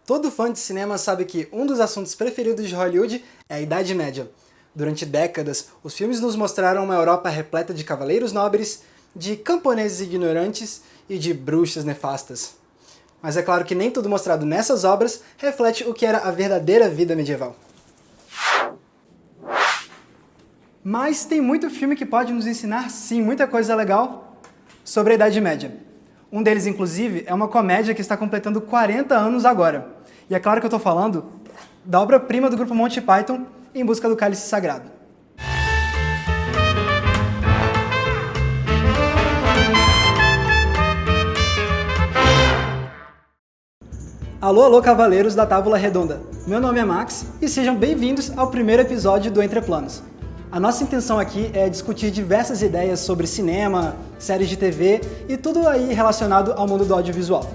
Todo fã de cinema sabe que um dos assuntos preferidos de Hollywood é a Idade Média. Durante décadas, os filmes nos mostraram uma Europa repleta de cavaleiros nobres, de camponeses ignorantes e de bruxas nefastas. Mas é claro que nem tudo mostrado nessas obras reflete o que era a verdadeira vida medieval. Mas tem muito filme que pode nos ensinar, sim, muita coisa legal sobre a Idade Média. Um deles, inclusive, é uma comédia que está completando 40 anos agora. E é claro que eu estou falando da obra-prima do grupo Monty Python, Em Busca do Cálice Sagrado. Alô, alô, cavaleiros da Távola Redonda! Meu nome é Max e sejam bem-vindos ao primeiro episódio do Entre Planos. A nossa intenção aqui é discutir diversas ideias sobre cinema, séries de TV e tudo aí relacionado ao mundo do audiovisual.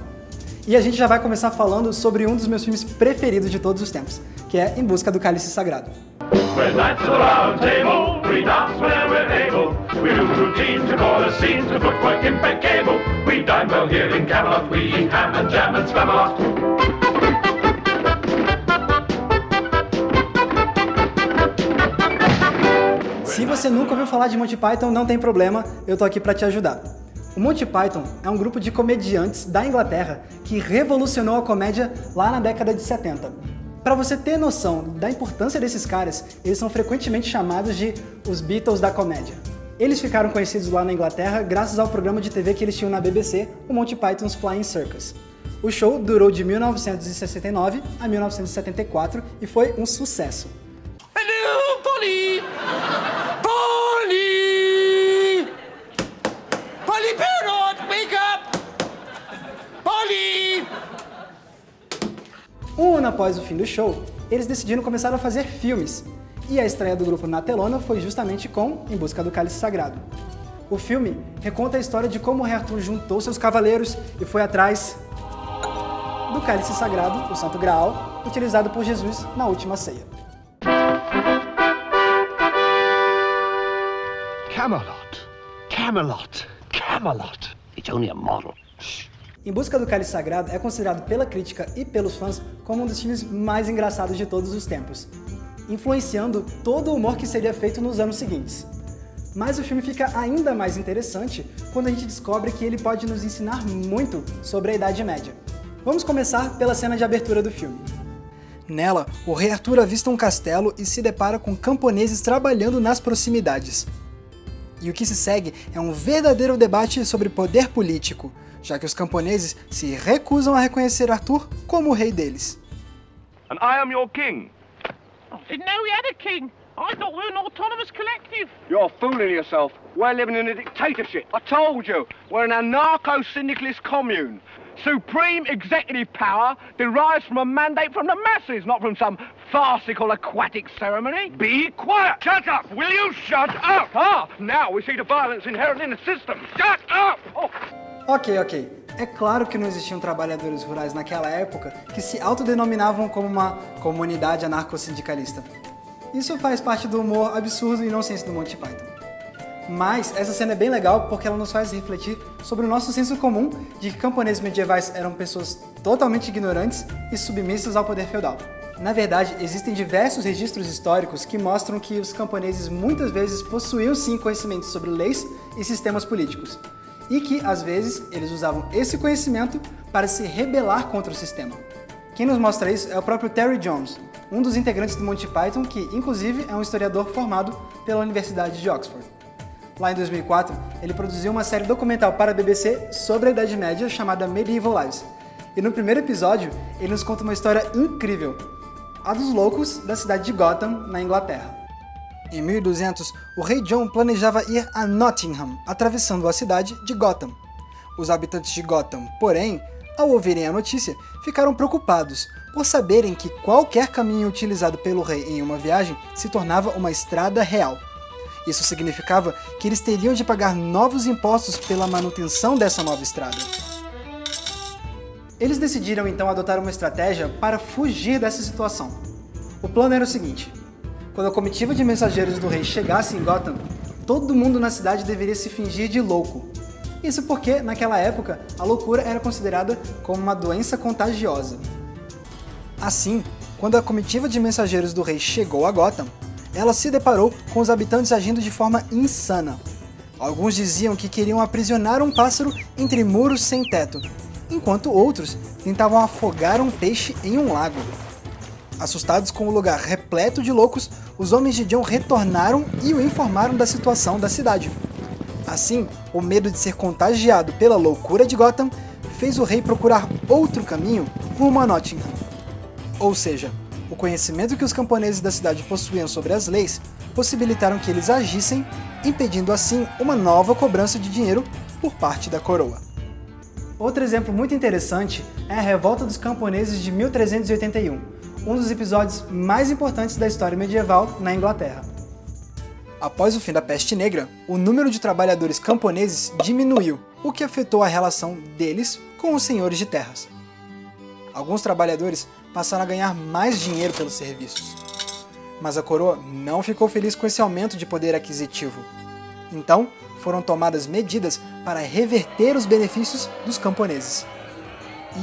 E a gente já vai começar falando sobre um dos meus filmes preferidos de todos os tempos, que é Em Busca do Cálice Sagrado. Se você nunca ouviu falar de Monty Python, não tem problema, eu tô aqui para te ajudar. O Monty Python é um grupo de comediantes da Inglaterra que revolucionou a comédia lá na década de 70. Para você ter noção da importância desses caras, eles são frequentemente chamados de os Beatles da comédia. Eles ficaram conhecidos lá na Inglaterra graças ao programa de TV que eles tinham na BBC, o Monty Python's Flying Circus. O show durou de 1969 a 1974 e foi um sucesso. Hello, Polly! Polly Parrot, wake up! Polly! Um ano após o fim do show, eles decidiram começar a fazer filmes. E a estreia do grupo na telona foi justamente com Em Busca do Cálice Sagrado. O filme reconta a história de como o rei Arthur juntou seus cavaleiros e foi atrás do Cálice Sagrado, o Santo Graal, utilizado por Jesus na última ceia. Camelot. Camelot. Camelot. It's only a model. Shh. Em Busca do Cálice Sagrado é considerado pela crítica e pelos fãs como um dos filmes mais engraçados de todos os tempos, influenciando todo o humor que seria feito nos anos seguintes. Mas o filme fica ainda mais interessante quando a gente descobre que ele pode nos ensinar muito sobre a Idade Média. Vamos começar pela cena de abertura do filme. Nela, o rei Arthur avista um castelo e se depara com camponeses trabalhando nas proximidades. E o que se segue é um verdadeiro debate sobre poder político, já que os camponeses se recusam a reconhecer Arthur como o rei deles. And I am your king. I didn't know we had a king. I thought we were an autonomous collective. You're fooling yourself. We're living in a dictatorship. I told you, we're an anarcho-syndicalist commune. Supreme executive power derives from a mandate from the masses, not from some farcical aquatic ceremony. Be quiet! Shut up! Will you shut up? Ah, now we see the violence inherent in the system. Shut up! Oh. Ok. É claro que não existiam trabalhadores rurais naquela época que se autodenominavam como uma comunidade anarco-sindicalista. Isso faz parte do humor absurdo e inocente do Monty Python. Mas essa cena é bem legal porque ela nos faz refletir sobre o nosso senso comum de que camponeses medievais eram pessoas totalmente ignorantes e submissas ao poder feudal. Na verdade, existem diversos registros históricos que mostram que os camponeses muitas vezes possuíam sim conhecimentos sobre leis e sistemas políticos, e que, às vezes, eles usavam esse conhecimento para se rebelar contra o sistema. Quem nos mostra isso é o próprio Terry Jones, um dos integrantes do Monty Python que, inclusive, é um historiador formado pela Universidade de Oxford. Lá em 2004, ele produziu uma série documental para a BBC sobre a Idade Média chamada Medieval Lives. E no primeiro episódio, ele nos conta uma história incrível, a dos loucos da cidade de Gotham, na Inglaterra. Em 1200, o rei John planejava ir a Nottingham, atravessando a cidade de Gotham. Os habitantes de Gotham, porém, ao ouvirem a notícia, ficaram preocupados por saberem que qualquer caminho utilizado pelo rei em uma viagem se tornava uma estrada real. Isso significava que eles teriam de pagar novos impostos pela manutenção dessa nova estrada. Eles decidiram então adotar uma estratégia para fugir dessa situação. O plano era o seguinte: quando a comitiva de mensageiros do rei chegasse em Gotham, todo mundo na cidade deveria se fingir de louco. Isso porque, naquela época, a loucura era considerada como uma doença contagiosa. Assim, quando a comitiva de mensageiros do rei chegou a Gotham, ela se deparou com os habitantes agindo de forma insana. Alguns diziam que queriam aprisionar um pássaro entre muros sem teto, enquanto outros tentavam afogar um peixe em um lago. Assustados com o lugar repleto de loucos, os homens de John retornaram e o informaram da situação da cidade. Assim, o medo de ser contagiado pela loucura de Gotham fez o rei procurar outro caminho rumo a Nottingham. Ou seja, o conhecimento que os camponeses da cidade possuíam sobre as leis possibilitaram que eles agissem, impedindo assim uma nova cobrança de dinheiro por parte da coroa. Outro exemplo muito interessante é a Revolta dos Camponeses de 1381, um dos episódios mais importantes da história medieval na Inglaterra. Após o fim da Peste Negra, o número de trabalhadores camponeses diminuiu, o que afetou a relação deles com os senhores de terras. Alguns trabalhadores passaram a ganhar mais dinheiro pelos serviços. Mas a coroa não ficou feliz com esse aumento de poder aquisitivo. Então, foram tomadas medidas para reverter os benefícios dos camponeses.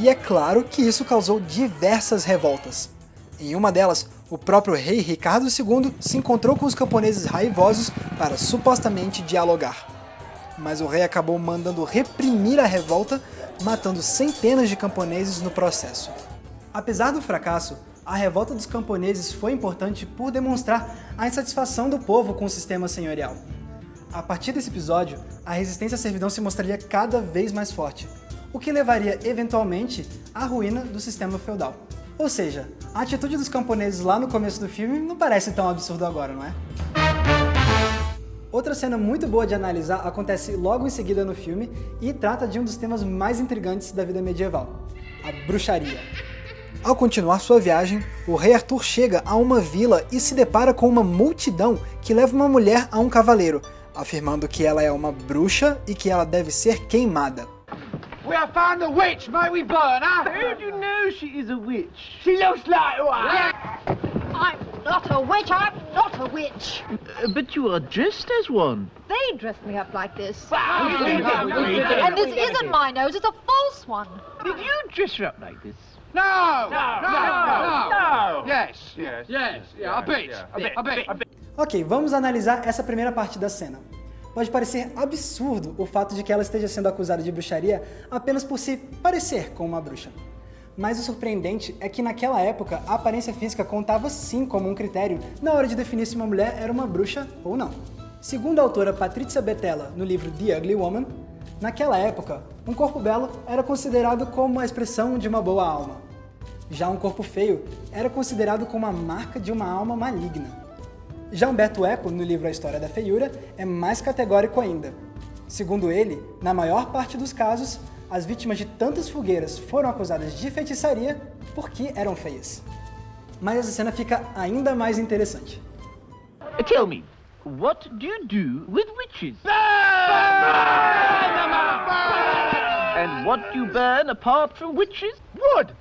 E é claro que isso causou diversas revoltas. Em uma delas, o próprio rei Ricardo II se encontrou com os camponeses raivosos para supostamente dialogar. Mas o rei acabou mandando reprimir a revolta, matando centenas de camponeses no processo. Apesar do fracasso, a revolta dos camponeses foi importante por demonstrar a insatisfação do povo com o sistema senhorial. A partir desse episódio, a resistência à servidão se mostraria cada vez mais forte, o que levaria eventualmente à ruína do sistema feudal. Ou seja, a atitude dos camponeses lá no começo do filme não parece tão absurda agora, não é? Outra cena muito boa de analisar acontece logo em seguida no filme e trata de um dos temas mais intrigantes da vida medieval, a bruxaria. Ao continuar sua viagem, o rei Arthur chega a uma vila e se depara com uma multidão que leva uma mulher a um cavaleiro, afirmando que ela é uma bruxa e que ela deve ser queimada. We have found a witch. May we burn her? How do you know she is a witch? She looks like one. I'm not a witch, I'm not a witch. But you are dressed as one. They dressed me up like this. And And this isn't my nose, it's a false one. Did you dress her up like this? No. No. Yes. Yeah. A bit. Ok, vamos analisar essa primeira parte da cena. Pode parecer absurdo o fato de que ela esteja sendo acusada de bruxaria apenas por se parecer com uma bruxa. Mas o surpreendente é que naquela época a aparência física contava sim como um critério na hora de definir se uma mulher era uma bruxa ou não. Segundo a autora Patrizia Betella no livro The Ugly Woman, naquela época, um corpo belo era considerado como a expressão de uma boa alma. Já um corpo feio era considerado como a marca de uma alma maligna. Já Umberto Eco, no livro A História da Feiura, é mais categórico ainda. Segundo ele, na maior parte dos casos, as vítimas de tantas fogueiras foram acusadas de feitiçaria porque eram feias. Mas essa cena fica ainda mais interessante. Tell me, what do you do with witches? And what do you burn apart from witches? Wood.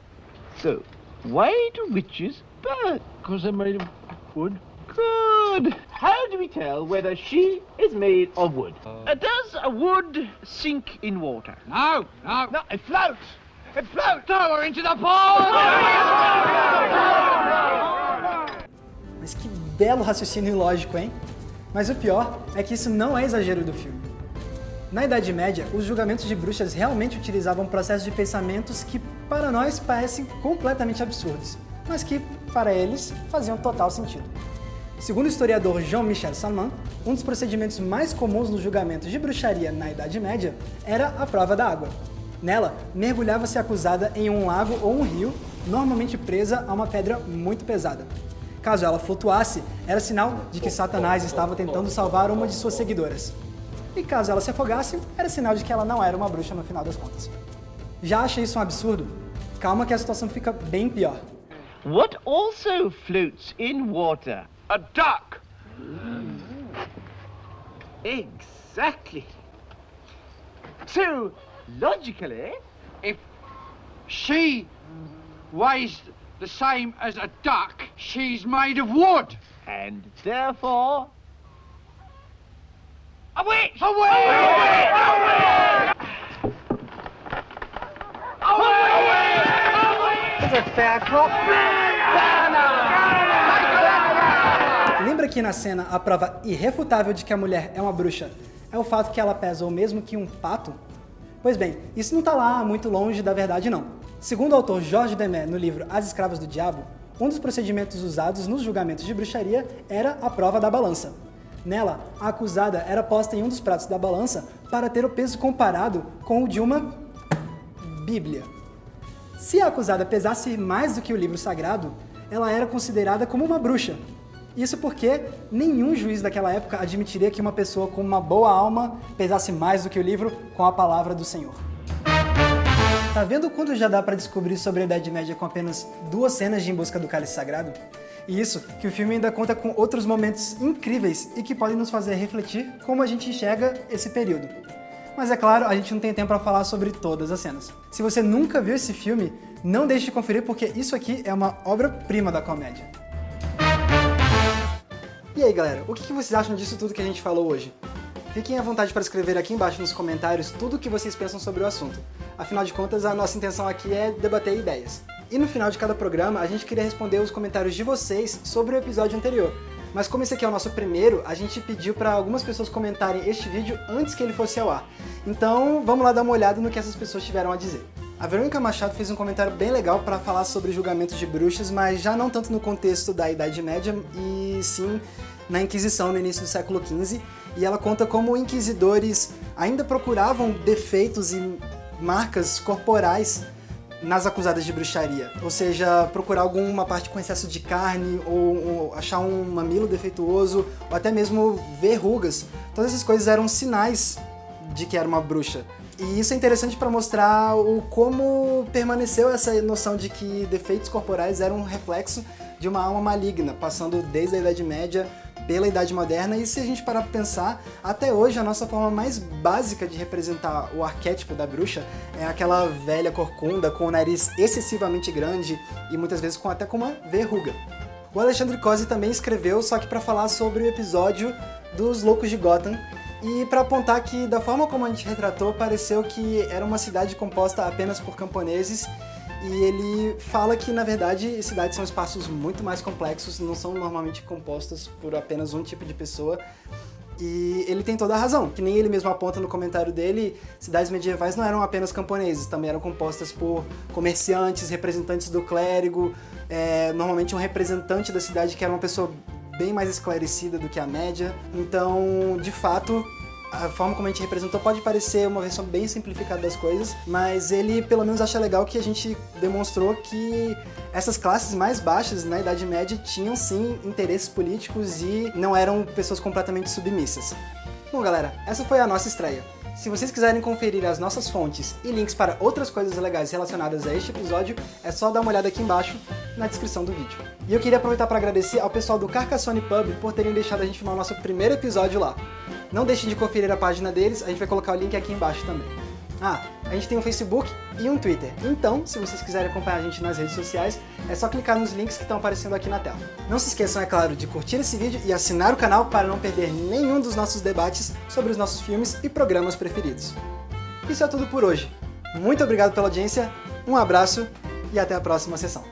So, why do witches burn? Because they're made of wood. Good. How do we tell whether she is made of wood? Does a wood sink in water? No, it floats. It floats. Throw her into the pool. Mas que belo raciocínio lógico, hein? Mas o pior é que isso não é exagero do filme. Na Idade Média, os julgamentos de bruxas realmente utilizavam processos de pensamentos que para nós parecem completamente absurdos, mas que, para eles, faziam total sentido. Segundo o historiador Jean-Michel Salman, um dos procedimentos mais comuns nos julgamentos de bruxaria na Idade Média era a prova da água. Nela, mergulhava-se a acusada em um lago ou um rio, normalmente presa a uma pedra muito pesada. Caso ela flutuasse, era sinal de que Satanás estava tentando salvar uma de suas seguidoras. E caso ela se afogasse, era sinal de que ela não era uma bruxa no final das contas. Já acha isso um absurdo? Calma que a situação fica bem pior. What also floats in water? A duck. Exactly. So, logically, If she weighs the same as a duck, she's made of wood. and therefore, A witch! A witch! A witch! A witch! fair cop. Lembra que na cena a prova irrefutável de que a mulher é uma bruxa é o fato que ela pesa o mesmo que um pato? Pois bem, isso não tá lá muito longe da verdade não. Segundo o autor Georges Demey, no livro As Escravas do Diabo, um dos procedimentos usados nos julgamentos de bruxaria era a prova da balança. Nela, a acusada era posta em um dos pratos da balança para ter o peso comparado com o de uma Bíblia. Se a acusada pesasse mais do que o livro sagrado, ela era considerada como uma bruxa. Isso porque nenhum juiz daquela época admitiria que uma pessoa com uma boa alma pesasse mais do que o livro com a palavra do Senhor. Tá vendo quando já dá pra descobrir sobre a Idade Média com apenas 2 cenas de Em Busca do Cálice Sagrado? E isso, que o filme ainda conta com outros momentos incríveis e que podem nos fazer refletir como a gente enxerga esse período. Mas é claro, a gente não tem tempo pra falar sobre todas as cenas. Se você nunca viu esse filme, não deixe de conferir porque isso aqui é uma obra-prima da comédia. E aí galera, o que vocês acham disso tudo que a gente falou hoje? Fiquem à vontade para escrever aqui embaixo nos comentários tudo o que vocês pensam sobre o assunto. Afinal de contas, a nossa intenção aqui é debater ideias. E no final de cada programa, a gente queria responder os comentários de vocês sobre o episódio anterior. Mas como esse aqui é o nosso primeiro, a gente pediu para algumas pessoas comentarem este vídeo antes que ele fosse ao ar. Então, vamos lá dar uma olhada no que essas pessoas tiveram a dizer. A Verônica Machado fez um comentário bem legal para falar sobre julgamentos de bruxas, mas já não tanto no contexto da Idade Média, e sim na Inquisição no início do século XV, e ela conta como inquisidores ainda procuravam defeitos e marcas corporais nas acusadas de bruxaria, ou seja, procurar alguma parte com excesso de carne, ou achar um mamilo defeituoso, ou até mesmo verrugas. Todas essas coisas eram sinais de que era uma bruxa. E isso é interessante para mostrar como permaneceu essa noção de que defeitos corporais eram um reflexo de uma alma maligna, passando desde a Idade Média pela Idade Moderna, e se a gente parar para pensar, até hoje a nossa forma mais básica de representar o arquétipo da bruxa é aquela velha corcunda com o nariz excessivamente grande e muitas vezes até com uma verruga. O Alexandre Cosi também escreveu, só que para falar sobre o episódio dos Loucos de Gotham, e para apontar que, da forma como a gente retratou, pareceu que era uma cidade composta apenas por camponeses, e ele fala que, na verdade, cidades são espaços muito mais complexos, não são normalmente compostas por apenas um tipo de pessoa, e ele tem toda a razão, que nem ele mesmo aponta no comentário dele, cidades medievais não eram apenas camponeses, também eram compostas por comerciantes, representantes do clérigo, normalmente um representante da cidade que era uma pessoa bem mais esclarecida do que a média. Então, de fato, a forma como a gente representou pode parecer uma versão bem simplificada das coisas, mas ele pelo menos acha legal que a gente demonstrou que essas classes mais baixas na Idade Média tinham sim interesses políticos e não eram pessoas completamente submissas. Bom galera, essa foi a nossa estreia. Se vocês quiserem conferir as nossas fontes e links para outras coisas legais relacionadas a este episódio, é só dar uma olhada aqui embaixo na descrição do vídeo. E eu queria aproveitar para agradecer ao pessoal do Carcassonne Pub por terem deixado a gente filmar o nosso primeiro episódio lá. Não deixem de conferir a página deles, a gente vai colocar o link aqui embaixo também. Ah, a gente tem um Facebook e um Twitter, então, se vocês quiserem acompanhar a gente nas redes sociais, é só clicar nos links que estão aparecendo aqui na tela. Não se esqueçam, é claro, de curtir esse vídeo e assinar o canal para não perder nenhum dos nossos debates sobre os nossos filmes e programas preferidos. Isso é tudo por hoje. Muito obrigado pela audiência, um abraço e até a próxima sessão.